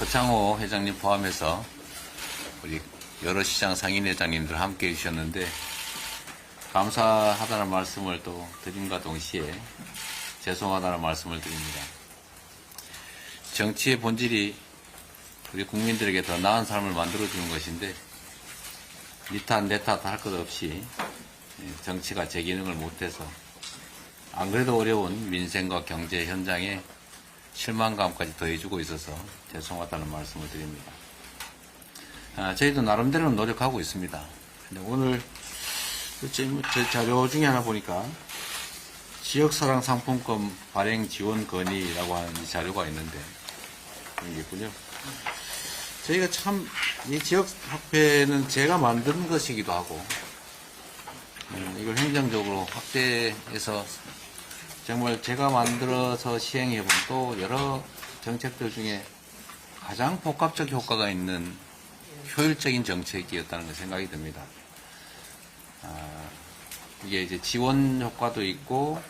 허창호 회장님 포함해서 우리 여러 시장 상인회장님들 함께 해주셨는데 감사하다는 말씀을 또 드림과 동시에 죄송하다는 말씀을 드립니다. 정치의 본질이 우리 국민들에게 더 나은 삶을 만들어주는 것인데 니 탓, 내 탓 할 것 없이 정치가 제 기능을 못해서 안 그래도 어려운 민생과 경제 현장에 실망감까지 더해주고 있어서 죄송하다는 말씀을 드립니다. 저희도 나름대로는 노력하고 있습니다. 근데 오늘 제 자료 중에 하나 보니까 지역사랑 상품권 발행 지원 건의라고 하는 이 자료가 있는데 이게 있군요. 저희가 참 이 지역화폐는 제가 만든 것이기도 하고 이걸 행정적으로 확대해서 정말 제가 만들어서 시행해본 또 여러 정책들 중에 가장 복합적 효과가 있는 효율적인 정책이었다는 걸 생각이 듭니다. 이게 이제 지원 효과도 있고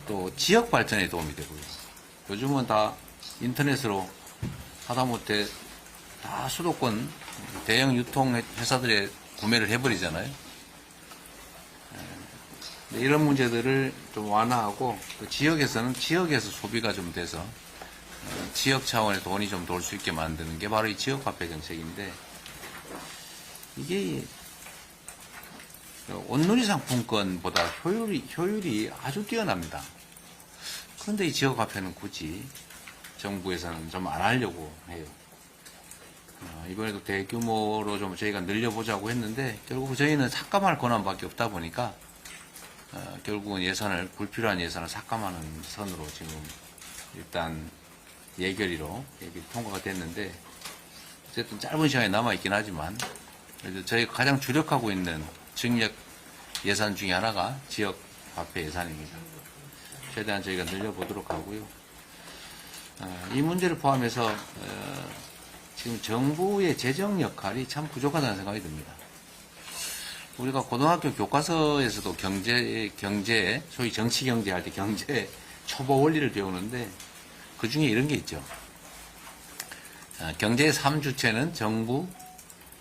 또 지역 발전에 도움이 되고요. 요즘은 다 인터넷으로 하다못해 다 수도권 대형 유통 회사들에 구매를 해버리잖아요. 이런 문제들을 좀 완화하고 또 지역에서는 지역에서 소비가 좀 돼서 지역 차원의 돈이 좀 돌 수 있게 만드는 게 바로 이 지역화폐 정책인데 이게 온누리 상품권보다 효율이 아주 뛰어납니다. 그런데 이 지역화폐는 굳이 정부에서는 좀 안 하려고 해요. 이번에도 대규모로 좀 저희가 늘려보자고 했는데 결국 저희는 삭감할 권한밖에 없다 보니까 결국은 불필요한 예산을 삭감하는 선으로 지금 일단 예결위로 통과가 됐는데 어쨌든 짧은 시간이 남아있긴 하지만 그래도 저희가 가장 주력하고 있는 증액 예산 중에 하나가 지역화폐 예산입니다. 최대한 저희가 늘려보도록 하고요. 이 문제를 포함해서 지금 정부의 재정 역할이 참 부족하다는 생각이 듭니다. 우리가 고등학교 교과서에서도 경제, 소위 정치 경제 할 때 경제 초보 원리를 배우는데 그 중에 이런 게 있죠. 경제의 3주체는 정부,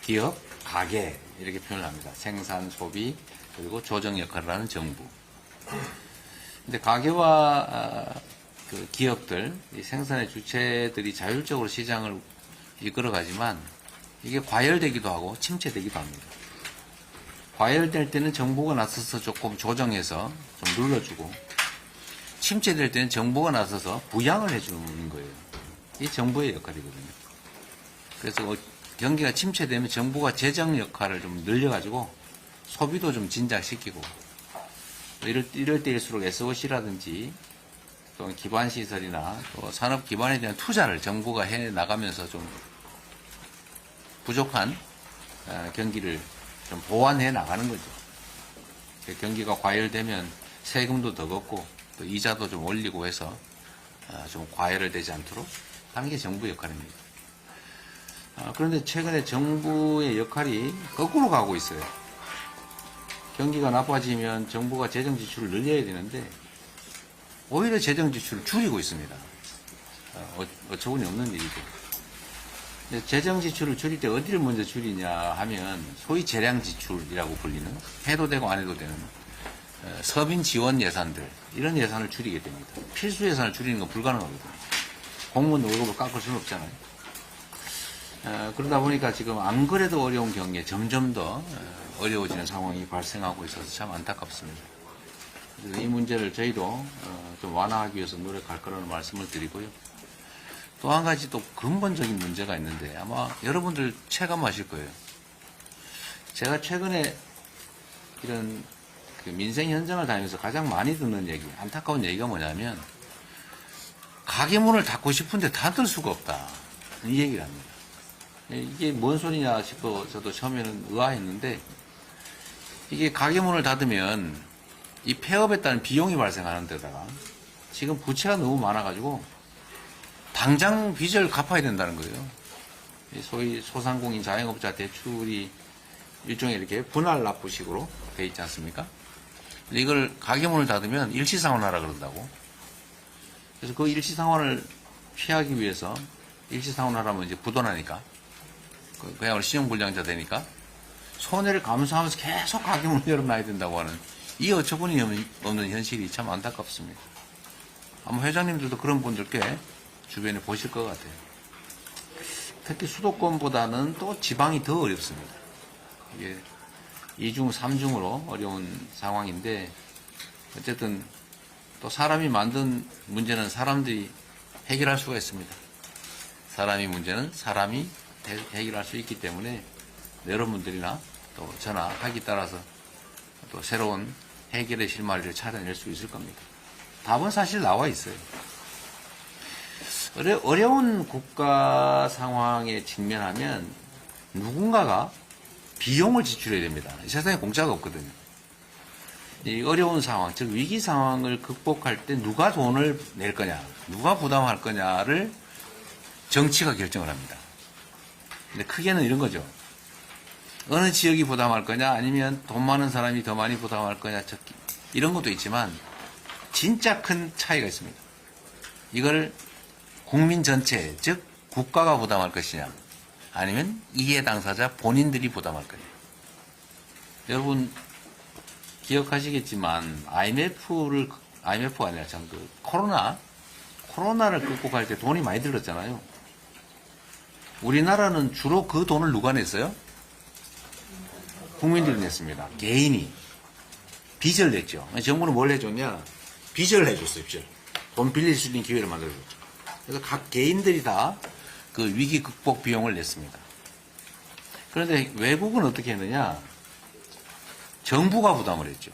기업, 가계 이렇게 표현을 합니다. 생산, 소비, 그리고 조정 역할을 하는 정부. 근데 가계와 그 기업들, 이 생산의 주체들이 자율적으로 시장을 이끌어가지만 이게 과열되기도 하고 침체되기도 합니다. 과열될 때는 정부가 나서서 조금 조정해서 좀 눌러주고 침체될 때는 정부가 나서서 부양을 해주는 거예요. 이게 정부의 역할이거든요. 그래서 경기가 침체되면 정부가 재정 역할을 좀 늘려가지고 소비도 좀 진작시키고 이럴 때일수록 SOC라든지 또 기반시설이나 또 산업 기반에 대한 투자를 정부가 해 나가면서 좀 부족한 경기를 좀 보완해 나가는 거죠. 경기가 과열되면 세금도 더 걷고 또 이자도 좀 올리고 해서 좀 과열을 되지 않도록 하는 게 정부 역할입니다. 그런데 최근에 정부의 역할이 거꾸로 가고 있어요. 경기가 나빠지면 정부가 재정 지출을 늘려야 되는데 오히려 재정 지출을 줄이고 있습니다. 어처구니 없는 일이죠. 재정 지출을 줄일 때 어디를 먼저 줄이냐 하면 소위 재량 지출이라고 불리는 해도 되고 안 해도 되는 서빈 지원 예산들 이런 예산을 줄이게 됩니다. 필수 예산을 줄이는 건 불가능하거든요. 공무원 월급을 깎을 수는 없잖아요. 그러다 보니까 지금 안 그래도 어려운 경기에 점점 더 어려워지는 상황이 발생하고 있어서 참 안타깝습니다. 그래서 이 문제를 저희도 좀 완화하기 위해서 노력할 거라는 말씀을 드리고요. 또 한 가지 또 근본적인 문제가 있는데 아마 여러분들 체감하실 거예요. 제가 최근에 이런 그 민생 현장을 다니면서 가장 많이 듣는 얘기, 안타까운 얘기가 뭐냐면 가게 문을 닫고 싶은데 닫을 수가 없다. 이 얘기를 합니다. 이게 뭔 소리냐 싶어 저도 처음에는 의아했는데 이게 가게 문을 닫으면 이 폐업에 따른 비용이 발생하는 데다가 지금 부채가 너무 많아가지고 당장 빚을 갚아야 된다는 거예요. 소위 소상공인 자영업자 대출이 일종의 이렇게 분할 납부식으로 돼 있지 않습니까? 이걸 가게문을 닫으면 일시상환하라 그런다고. 그래서 그 일시상환을 피하기 위해서 일시상환하라면 이제 부도나니까. 그야말로 신용불량자 되니까. 손해를 감수하면서 계속 가게문을 열어놔야 된다고 하는 이 어처구니 없는 현실이 참 안타깝습니다. 아마 회장님들도 그런 분들 꽤 주변에 보실 것 같아요. 특히 수도권보다는 또 지방이 더 어렵습니다. 이게 2중, 3중으로 어려운 상황인데 어쨌든 또 사람이 만든 문제는 사람들이 해결할 수가 있습니다. 사람이 문제는 사람이 해결할 수 있기 때문에 여러분들이나 또 저나 하기 따라서 또 새로운 해결의 실마리를 찾아낼 수 있을 겁니다. 답은 사실 나와 있어요. 어려운 국가 상황에 직면하면 누군가가 비용을 지출해야 됩니다. 이 세상에 공짜가 없거든요. 이 어려운 상황, 즉 위기 상황을 극복할 때 누가 돈을 낼 거냐, 누가 부담할 거냐를 정치가 결정을 합니다. 근데 크게는 이런 거죠. 어느 지역이 부담할 거냐, 아니면 돈 많은 사람이 더 많이 부담할 거냐, 이런 것도 있지만 진짜 큰 차이가 있습니다. 이걸 국민 전체, 즉 국가가 부담할 것이냐, 아니면 이해 당사자 본인들이 부담할 거냐. 여러분 기억하시겠지만 IMF가 아니라 참 코로나를 극복할 때 돈이 많이 들었잖아요. 우리나라는 주로 그 돈을 누가 냈어요? 국민들이 냈습니다. 개인이 빚을 냈죠. 정부는 뭘 해줬냐? 빚을 해줬어요. 빚을. 돈 빌릴 수 있는 기회를 만들어줬죠. 그래서 각 개인들이 다 그 위기 극복 비용을 냈습니다. 그런데 외국은 어떻게 했느냐? 정부가 부담을 했죠.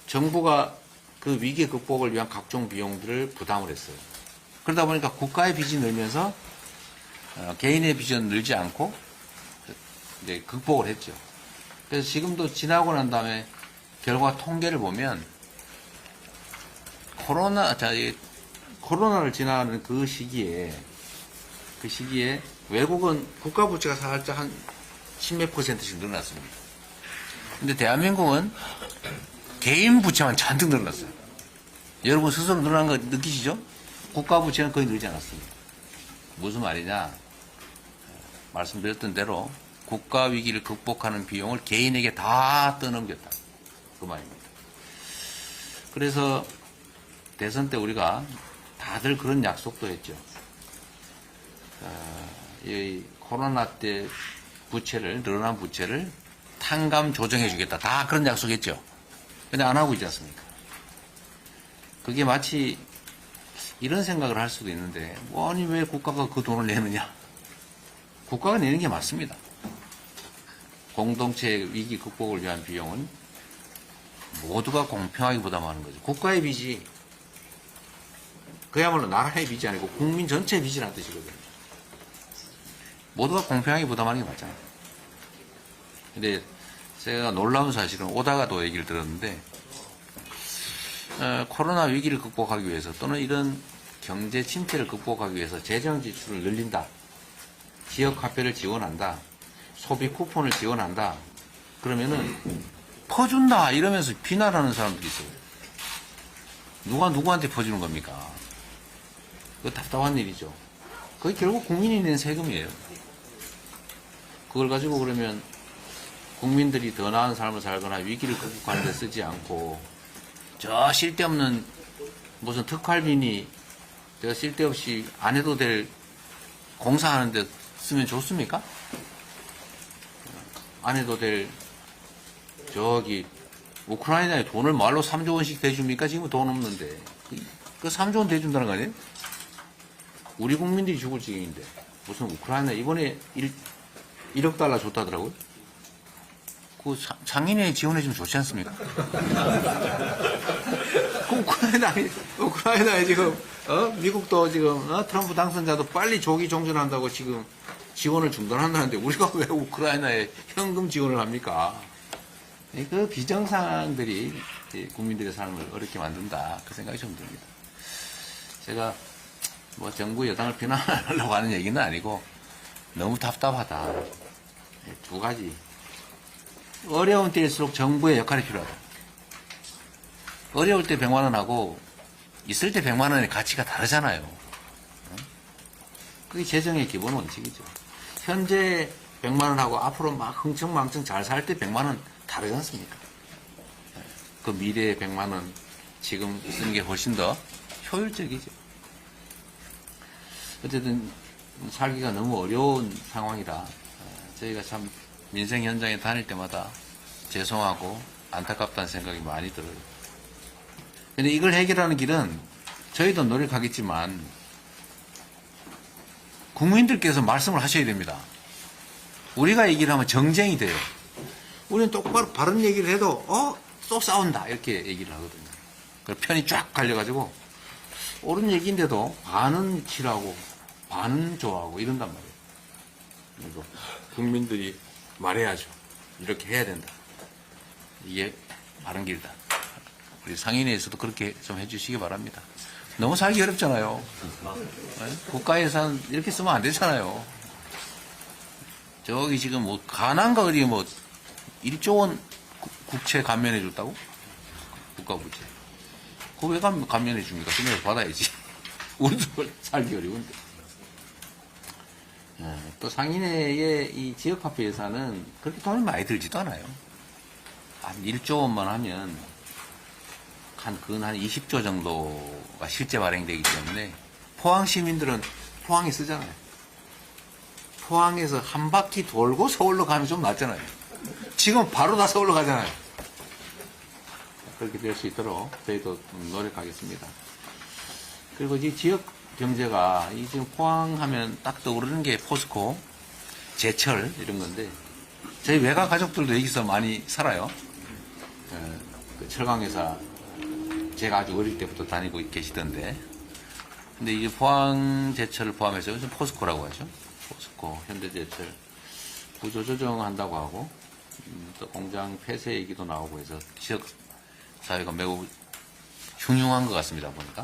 정부가 그 위기 극복을 위한 각종 비용들을 부담을 했어요. 그러다 보니까 국가의 빚이 늘면서 개인의 빚은 늘지 않고 이제 극복을 했죠. 그래서 지금도 지나고 난 다음에 결과 통계를 보면 코로나를 지나가는 그 시기에 외국은 국가 부채가 살짝 한 10몇 %씩 늘어났습니다. 근데 대한민국은 개인 부채만 잔뜩 늘어났어요. 여러분 스스로 늘어난 거 느끼시죠? 국가 부채는 거의 늘지 않았습니다. 무슨 말이냐? 말씀드렸던 대로 국가 위기를 극복하는 비용을 개인에게 다 떠넘겼다. 그 말입니다. 그래서 대선 때 우리가 다들 그런 약속도 했죠. 이 코로나 때 늘어난 부채를 탕감 조정해 주겠다. 다 그런 약속했죠. 근데 안 하고 있지 않습니까? 그게 마치 이런 생각을 할 수도 있는데, 아니 왜 국가가 그 돈을 내느냐? 국가가 내는 게 맞습니다. 공동체 위기 극복을 위한 비용은 모두가 공평하게 부담하는 거죠. 국가의 빚이 그야말로 나라의 빚이 아니고 국민 전체의 빚이라는 뜻이거든요. 모두가 공평하게 부담하는 게 맞잖아요. 근데 제가 놀라운 사실은 오다가도 얘기를 들었는데, 코로나 위기를 극복하기 위해서 또는 이런 경제 침체를 극복하기 위해서 재정 지출을 늘린다, 지역 화폐를 지원한다, 소비 쿠폰을 지원한다, 그러면은 퍼준다 이러면서 비난하는 사람들이 있어요. 누가 누구한테 퍼주는 겁니까? 그거 답답한 일이죠. 그게 결국 국민이 낸 세금이에요. 그걸 가지고 그러면 국민들이 더 나은 삶을 살거나 위기를 극복하는 데 쓰지 않고 저 쓸데없는 무슨 특활비니 제가 쓸데없이 안 해도 될 공사하는 데 쓰면 좋습니까? 안 해도 될 저기 우크라이나에 돈을 말로 3조 원씩 대줍니까? 지금 돈 없는데 그 3조 원 대준다는 거 아니에요? 우리 국민들이 죽을 지경인데 무슨 우크라이나 이번에 1억 달러 줬다더라고요. 그 장인회 지원해주면 좋지 않습니까? 그 우크라이나에 지금 미국도 지금 트럼프 당선자도 빨리 조기 종전한다고 지금 지원을 중단한다는데 우리가 왜 우크라이나에 현금 지원을 합니까? 그 비정상들이 국민들의 삶을 어렵게 만든다. 그 생각이 좀 듭니다. 제가 뭐 정부 여당을 비난하려고 하는 얘기는 아니고 너무 답답하다. 두 가지. 어려운 때일수록 정부의 역할이 필요하다. 어려울 때 100만 원하고 있을 때 100만 원의 가치가 다르잖아요. 그게 재정의 기본 원칙이죠. 현재 100만 원하고 앞으로 막 흥청망청 잘 살 때 100만 원 다르지 않습니까? 그 미래의 100만 원 지금 쓰는 게 훨씬 더 효율적이죠. 어쨌든 살기가 너무 어려운 상황이라 저희가 참 민생 현장에 다닐 때마다 죄송하고 안타깝다는 생각이 많이 들어요. 근데 이걸 해결하는 길은 저희도 노력하겠지만 국민들께서 말씀을 하셔야 됩니다. 우리가 얘기를 하면 정쟁이 돼요. 우리는 똑바로 바른 얘기를 해도 또 싸운다 이렇게 얘기를 하거든요. 그 편이 쫙 갈려가지고 옳은 얘기인데도 반은 싫어하고 반은 좋아하고 이런단 말이에요. 그래서 국민들이 말해야죠. 이렇게 해야 된다. 이게 바른 길이다. 우리 상인회에서도 그렇게 좀 해주시기 바랍니다. 너무 살기 어렵잖아요. 국가 예산 이렇게 쓰면 안 되잖아요. 저기 지금 뭐 가난가 어디 뭐 1조 원 국채 감면해 줬다고? 국가 부채. 그거 왜 감면해 줍니까? 그냥 받아야지. 우리도 살기 어려운데. 또 상인회의 이 지역화폐 예산은 그렇게 돈이 많이 들지도 않아요. 한 1조 원만 하면 한 20조 정도가 실제 발행되기 때문에 포항 시민들은 포항에 쓰잖아요. 포항에서 한 바퀴 돌고 서울로 가면 좀 낫잖아요. 지금 바로 다 서울로 가잖아요. 그렇게 될 수 있도록 저희도 노력하겠습니다. 그리고 이 지역 경제가 이 지금 포항하면 딱 떠오르는 게 포스코, 제철 이런 건데 저희 외가 가족들도 여기서 많이 살아요. 그 철강회사 제가 아주 어릴 때부터 다니고 계시던데 근데 이게 포항 제철을 포함해서 포스코라고 하죠. 포스코, 현대제철 구조조정한다고 하고 또 공장 폐쇄 얘기도 나오고 해서 지역 사회가 매우 흉흉한 것 같습니다. 보니까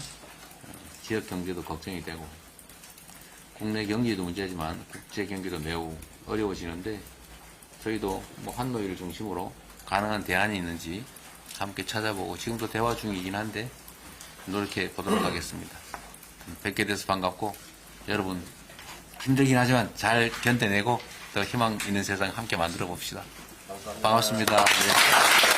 지역 경제도 걱정이 되고 국내 경기도 문제지만 국제 경기도 매우 어려워지는데 저희도 뭐 환노위를 중심으로 가능한 대안이 있는지 함께 찾아보고 지금도 대화 중이긴 한데 노력해 보도록 하겠습니다. 뵙게 돼서 반갑고 여러분 힘들긴 하지만 잘 견뎌내고 더 희망 있는 세상 함께 만들어 봅시다. 반갑습니다. 네.